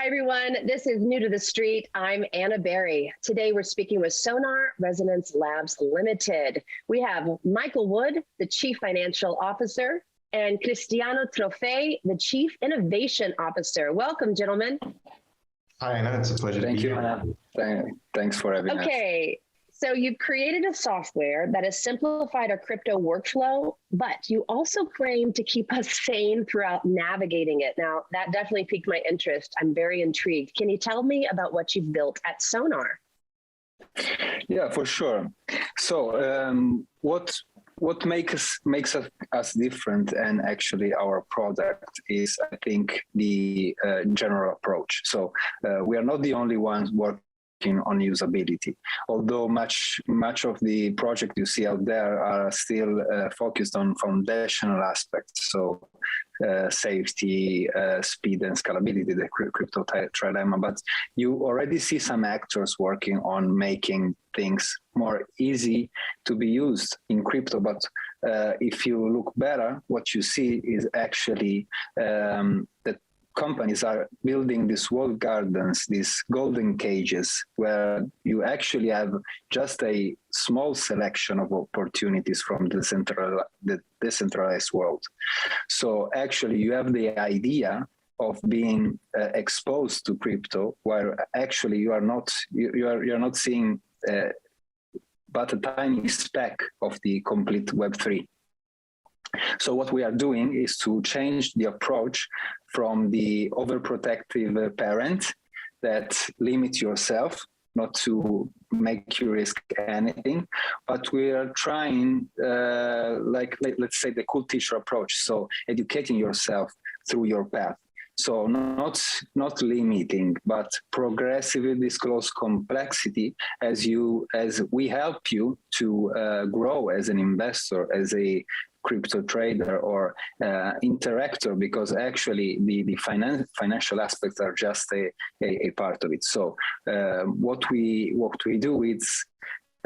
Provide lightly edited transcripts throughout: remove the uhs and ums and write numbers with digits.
Hi, everyone. This is New to the Street. I'm Anna Berry. Today, we're speaking with Sonar Resonance Labs Ltd. We have Michael Wood, the Chief Financial Officer, and Cristiano Troffei, the Chief Innovation Officer. Welcome, gentlemen. Hi, Anna. It's a pleasure. Thank you, Anna. Thanks for having us. Okay. So you've created a software that has simplified our crypto workflow, but you also claim to keep us sane throughout navigating it. Now, that definitely piqued my interest. I'm very intrigued. Can you tell me about what you've built at Sonar? Yeah, for sure. So what makes us different, and actually our product, is, I think, the general approach. So we are not the only ones working on usability, although much of the project you see out there are still focused on foundational aspects, so safety, speed, and scalability, the crypto trilemma. But you already see some actors working on making things more easy to be used in crypto. But if you look better, what you see is actually that companies are building these walled gardens, these golden cages, where you actually have just a small selection of opportunities from the decentralized world. So actually you have the idea of being exposed to crypto, where actually you are not seeing but a tiny speck of the complete Web3. So what we are doing is to change the approach from the overprotective parent that limits yourself, not to make you risk anything, but we are trying, let's say, the cool teacher approach. So educating yourself through your path. So not limiting, but progressively disclose complexity as we help you to grow as an investor, as a crypto trader or interactor, because actually the financial aspects are just a part of it. So what we do is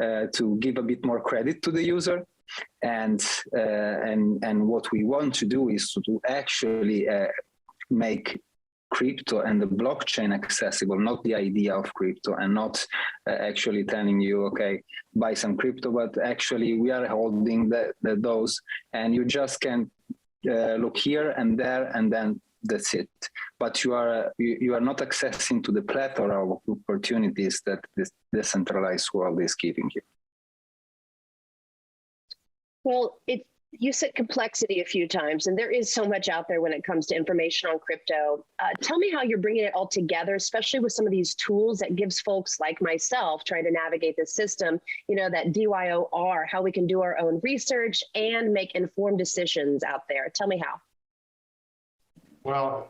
to give a bit more credit to the user, and what we want to do is to actually make crypto and the blockchain accessible, not the idea of crypto, and not actually telling you, okay, buy some crypto, but actually we are holding those, and you just can look here and there, and then that's it. But you are not accessing to the plethora of opportunities that this decentralized world is giving you. Well, you said complexity a few times, and there is so much out there when it comes to information on crypto. Tell me how you're bringing it all together, especially with some of these tools that gives folks like myself trying to navigate the system, that DYOR, how we can do our own research and make informed decisions out there. Tell me how. Well,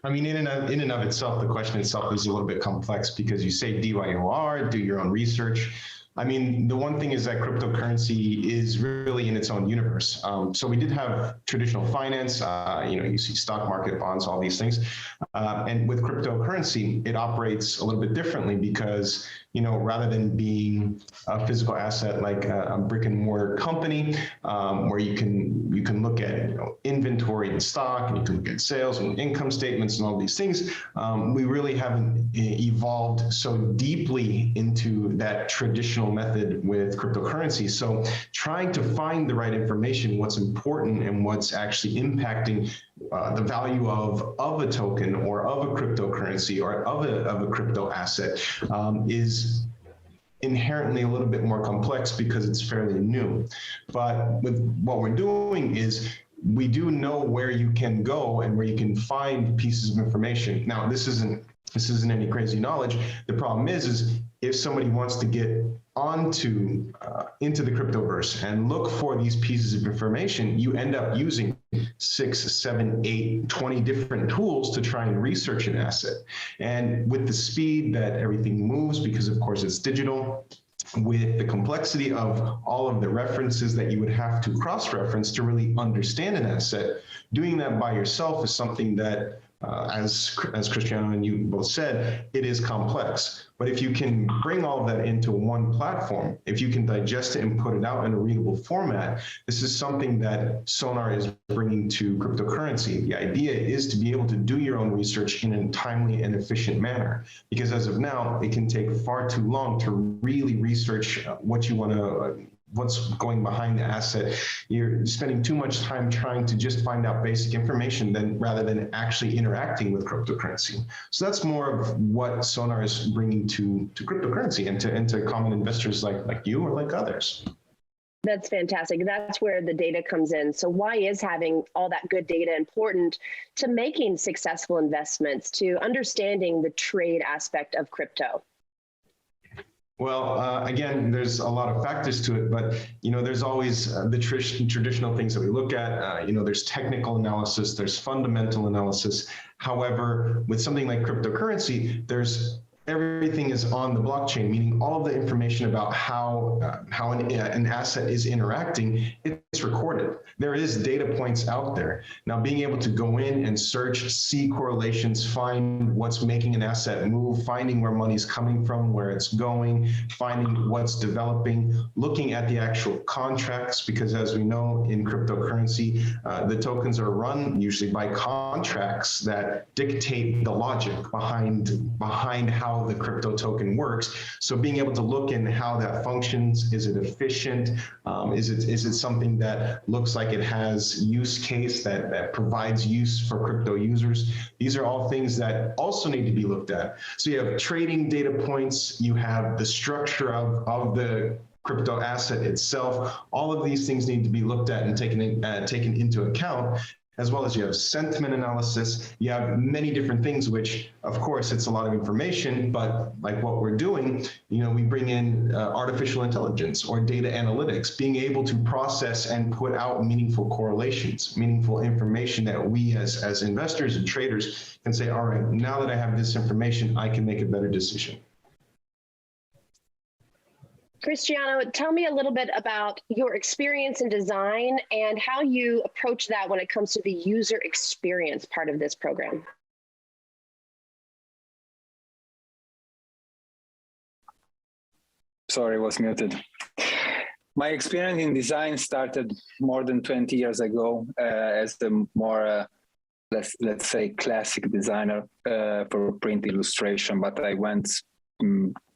I mean, in and of itself, the question itself is a little bit complex, because you say DYOR, do your own research. I mean, the one thing is that cryptocurrency is really in its own universe. So we did have traditional finance, you see stock market, bonds, all these things. And with cryptocurrency, it operates a little bit differently, because, rather than being a physical asset like a brick and mortar company, where you can look at inventory and stock, and you can look at sales and income statements and all these things, we really haven't evolved so deeply into that traditional method with cryptocurrency. So trying to find the right information, what's important and what's actually impacting the value of a token or of a cryptocurrency or of a crypto asset is inherently a little bit more complex, because it's fairly new. But with what we're doing is we do know where you can go and where you can find pieces of information. Now, this isn't any crazy knowledge. The problem is if somebody wants to get into the cryptoverse and look for these pieces of information, you end up using 6, 7, 8, 20 different tools to try and research an asset. And with the speed that everything moves, because of course it's digital, with the complexity of all of the references that you would have to cross-reference to really understand an asset, doing that by yourself is something that as Cristiano and you both said, it is complex. But if you can bring all of that into one platform, if you can digest it and put it out in a readable format, this is something that Sonar is bringing to cryptocurrency. The idea is to be able to do your own research in a timely and efficient manner, because as of now, it can take far too long to really research what you want to what's going behind the asset. You're spending too much time trying to just find out basic information rather than actually interacting with cryptocurrency. So that's more of what Sonar is bringing to cryptocurrency and to common investors like you or like others. That's fantastic. That's where the data comes in. So why is having all that good data important to making successful investments, to understanding the trade aspect of crypto? Well, again, there's a lot of factors to it, but there's always the traditional things that we look at. There's technical analysis, there's fundamental analysis. However, with something like cryptocurrency, everything is on the blockchain, meaning all of the information about how an asset is interacting, it's recorded. There is data points out there. Now, being able to go in and search, see correlations, find what's making an asset move, finding where money's coming from, where it's going, finding what's developing, looking at the actual contracts, because as we know in cryptocurrency, the tokens are run usually by contracts that dictate the logic behind how the crypto token works. So being able to look in how that functions, is it efficient? Is it something that looks like it has use case that provides use for crypto users? These are all things that also need to be looked at. So you have trading data points, you have the structure of the crypto asset itself. All of these things need to be looked at and taken into account, as well as you have sentiment analysis. You have many different things, which of course it's a lot of information, but like what we're doing, we bring in artificial intelligence or data analytics, being able to process and put out meaningful correlations, meaningful information that we as investors and traders can say, all right, now that I have this information, I can make a better decision. Cristiano, tell me a little bit about your experience in design and how you approach that when it comes to the user experience part of this program. Sorry, was muted. My experience in design started more than 20 years ago as the more, let's say, classic designer for print illustration, but I went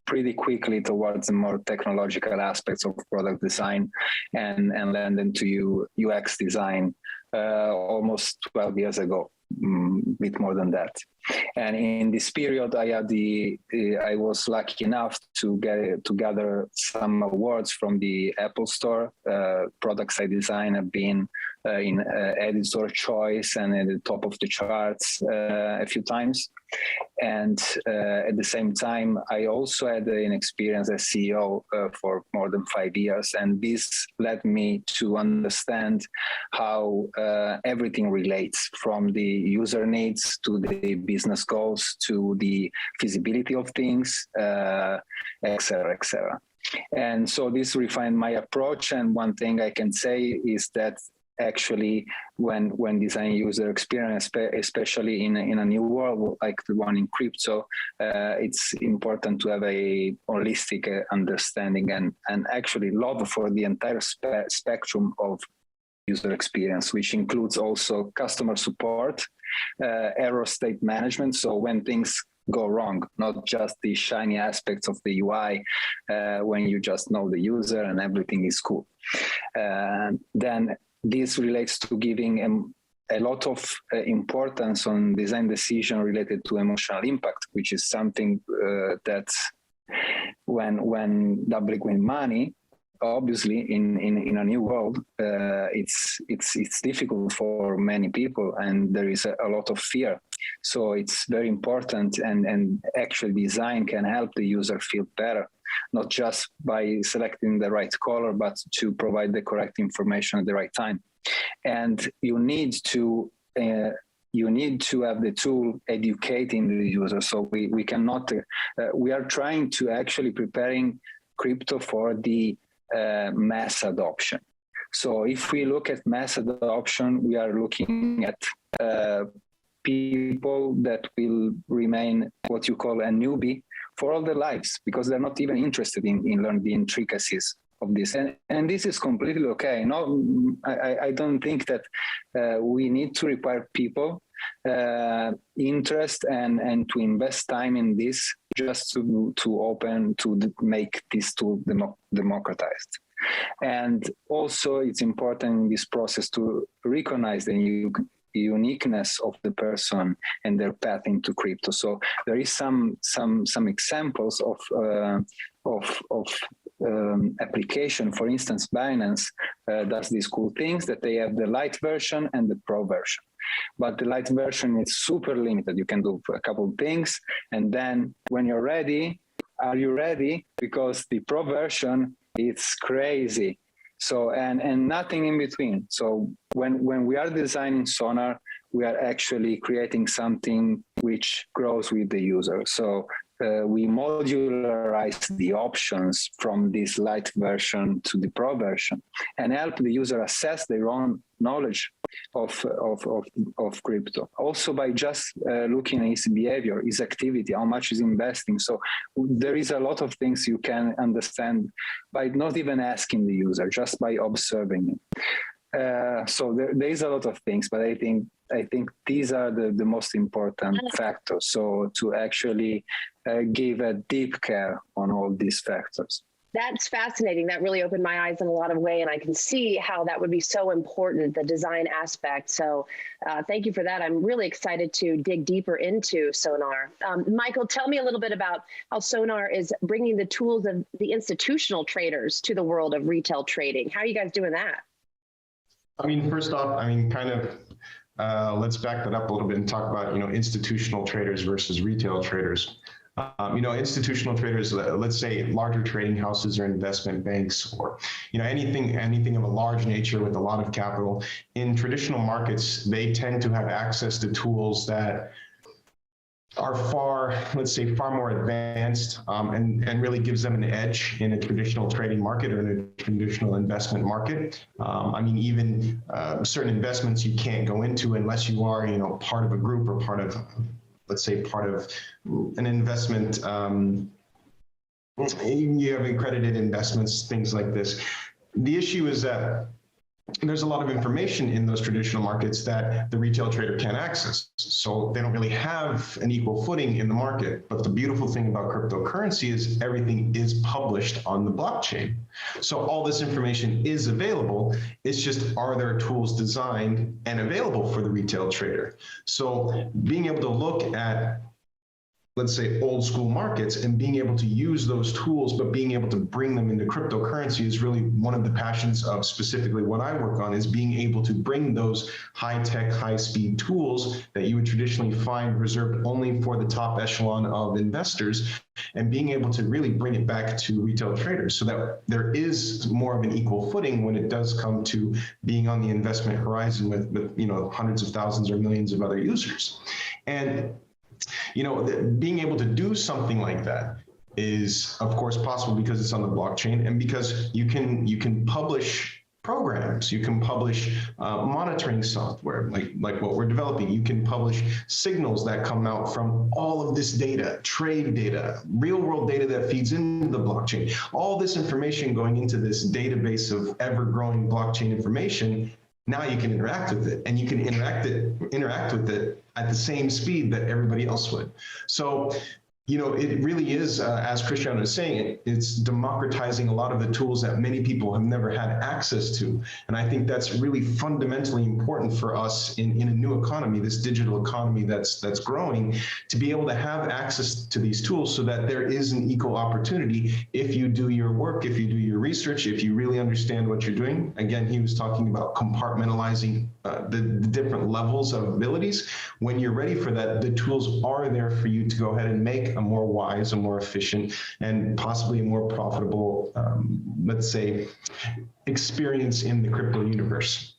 pretty quickly towards the more technological aspects of product design and landed into UX design almost 12 years ago, a bit more than that. And in this period, I was lucky enough to gather some awards from the Apple Store. Products I designed have been in editor choice and at the top of the charts a few times. And at the same time, I also had an experience as CEO for more than 5 years. And this led me to understand how everything relates, from the user needs to the business goals to the feasibility of things, et cetera, et cetera. And so this refined my approach. And one thing I can say is that actually when designing user experience, especially in a new world like the one in crypto, it's important to have a holistic understanding and actually love for the entire spectrum of user experience, which includes also customer support, error state management. So when things go wrong, not just the shiny aspects of the UI, when you just know the user and everything is cool. Then this relates to giving a lot of importance on design decision related to emotional impact, which is something that when doubling with money, obviously in a new world, it's difficult for many people, and there is a lot of fear. So it's very important, and actually design can help the user feel better, not just by selecting the right color, but to provide the correct information at the right time. And you need to have the tool educating the user. So we cannot, we are trying to actually preparing crypto for the mass adoption. So if we look at mass adoption, we are looking at people people that will remain what you call a newbie for all their lives, because they're not even interested in learning the intricacies of this. And this is completely okay. No, I don't think that we need to require people interest and to invest time in this just to make this tool democratized. And also it's important in this process to recognize the uniqueness of the person and their path into crypto. So there is some examples of application. For instance, Binance does these cool things that they have the light version and the pro version. But the light version is super limited. You can do a couple of things, and then when you're ready, are you ready? Because the pro version, it's crazy. So and nothing in between. So when we are designing Sonar, we are actually creating something which grows with the user. So we modularize the options from this light version to the pro version and help the user assess their own knowledge of crypto. Also by just looking at his behavior, his activity, how much he's investing. So there is a lot of things you can understand by not even asking the user, just by observing it. So there is a lot of things, but I think these are the most important factors. So to actually give a deep care on all these factors. That's fascinating. That really opened my eyes in a lot of ways, and I can see how that would be so important, the design aspect. So thank you for that. I'm really excited to dig deeper into Sonar. Michael, tell me a little bit about how Sonar is bringing the tools of the institutional traders to the world of retail trading. How are you guys doing that? I mean, first off, let's back that up a little bit and talk about, institutional traders versus retail traders. Institutional traders, let's say larger trading houses or investment banks, or anything of a large nature with a lot of capital. In traditional markets, they tend to have access to tools that are far more advanced, and really gives them an edge in a traditional trading market or in a traditional investment market. Even certain investments you can't go into unless you are, part of a group or part of an investment. You have accredited investments, things like this. The issue is that there's a lot of information in those traditional markets that the retail trader can't access. So they don't really have an equal footing in the market. But the beautiful thing about cryptocurrency is everything is published on the blockchain. So all this information is available. It's just, are there tools designed and available for the retail trader? So being able to look at, let's say, old school markets and being able to use those tools, but being able to bring them into cryptocurrency is really one of the passions of specifically what I work on, is being able to bring those high-tech, high-speed tools that you would traditionally find reserved only for the top echelon of investors, and being able to really bring it back to retail traders so that there is more of an equal footing when it does come to being on the investment horizon with hundreds of thousands or millions of other users. And being able to do something like that is, of course, possible because it's on the blockchain, and because you can publish programs, you can publish monitoring software like what we're developing. You can publish signals that come out from all of this data, trade data, real world data that feeds into the blockchain. All this information going into this database of ever-growing blockchain information. Now you can interact with it, and you can interact with it at the same speed that everybody else would. So, it really is, as Cristiano is saying, it's democratizing a lot of the tools that many people have never had access to. And I think that's really fundamentally important for us in a new economy, this digital economy that's growing, to be able to have access to these tools so that there is an equal opportunity if you do your work, if you do your research, if you really understand what you're doing. Again, he was talking about compartmentalizing the different levels of abilities. When you're ready for that, the tools are there for you to go ahead and make a more wise, a more efficient, and possibly a more profitable, let's say, experience in the crypto universe.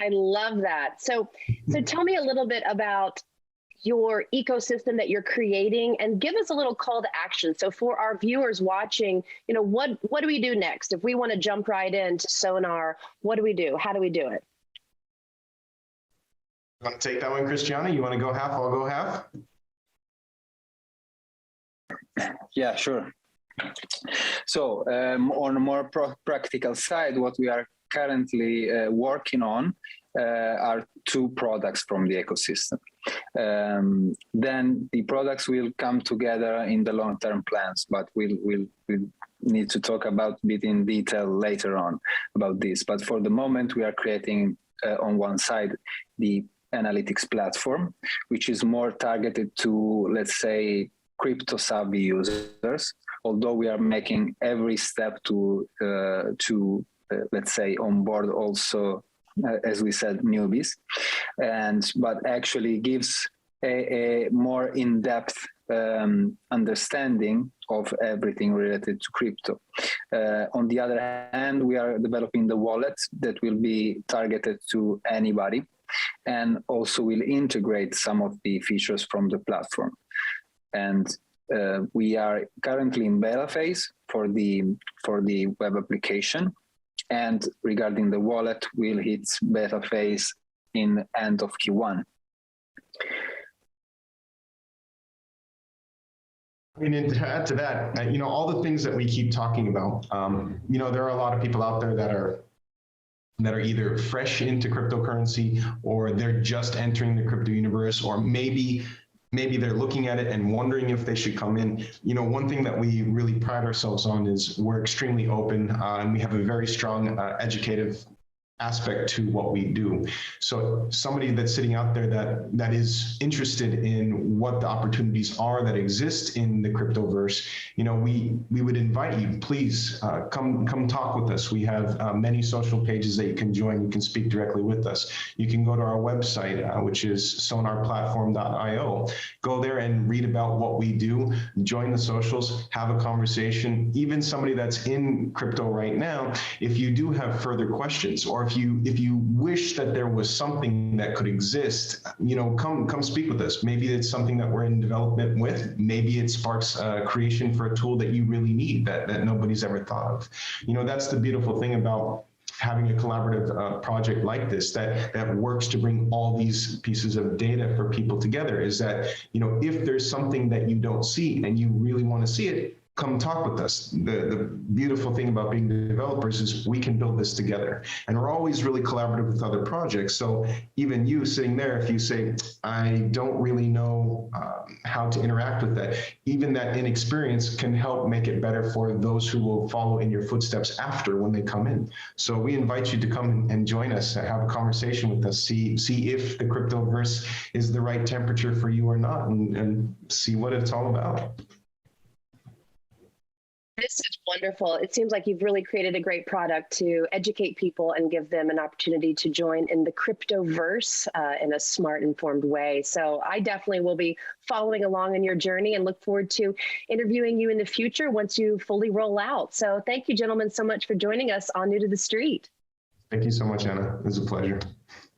I love that. So tell me a little bit about your ecosystem that you're creating, and give us a little call to action. So for our viewers watching, what do we do next? If we want to jump right into Sonar, what do we do? How do we do it? Want to take that one, Cristiano? You want to go half? I'll go half. Yeah, sure. So on a more practical side, what we are currently working on are two products from the ecosystem. Then the products will come together in the long-term plans, but we'll need to talk about a bit in detail later on about this. But for the moment, we are creating on one side the analytics platform, which is more targeted to, let's say, crypto savvy users, although we are making every step to let's say, onboard also, as we said, newbies, but actually gives a more in-depth understanding of everything related to crypto. On the other hand, we are developing the wallet that will be targeted to anybody, and also will integrate some of the features from the platform. And we are currently in beta phase for the web application. And regarding the wallet, we'll hit beta phase in end of Q1. I mean, to add to that, all the things that we keep talking about, there are a lot of people out there that are either fresh into cryptocurrency, or they're just entering the crypto universe, or maybe they're looking at it and wondering if they should come in. One thing that we really pride ourselves on is we're extremely open, and we have a very strong educative aspect to what we do. So somebody that's sitting out there that is interested in what the opportunities are that exist in the cryptoverse, we would invite you, please come talk with us. We have many social pages that you can join. You can speak directly with us. You can go to our website, which is sonarplatform.io. Go there and read about what we do, join the socials, have a conversation. Even somebody that's in crypto right now, if you do have further questions, or if you wish that there was something that could exist, come speak with us. Maybe it's something that we're in development with. Maybe it sparks creation for a tool that you really need that nobody's ever thought of. That's the beautiful thing about having a collaborative project like this that works to bring all these pieces of data for people together, is that, if there's something that you don't see and you really want to see it, come talk with us. The beautiful thing about being developers is we can build this together, and we're always really collaborative with other projects. So even you sitting there, if you say, I don't really know how to interact with that, even that inexperience can help make it better for those who will follow in your footsteps after, when they come in. So we invite you to come and join us, have a conversation with us, see if the cryptoverse is the right temperature for you or not, and see what it's all about. This is wonderful. It seems like you've really created a great product to educate people and give them an opportunity to join in the cryptoverse in a smart, informed way. So I definitely will be following along in your journey and look forward to interviewing you in the future once you fully roll out. So thank you, gentlemen, so much for joining us on New to the Street. Thank you so much, Anna. It was a pleasure.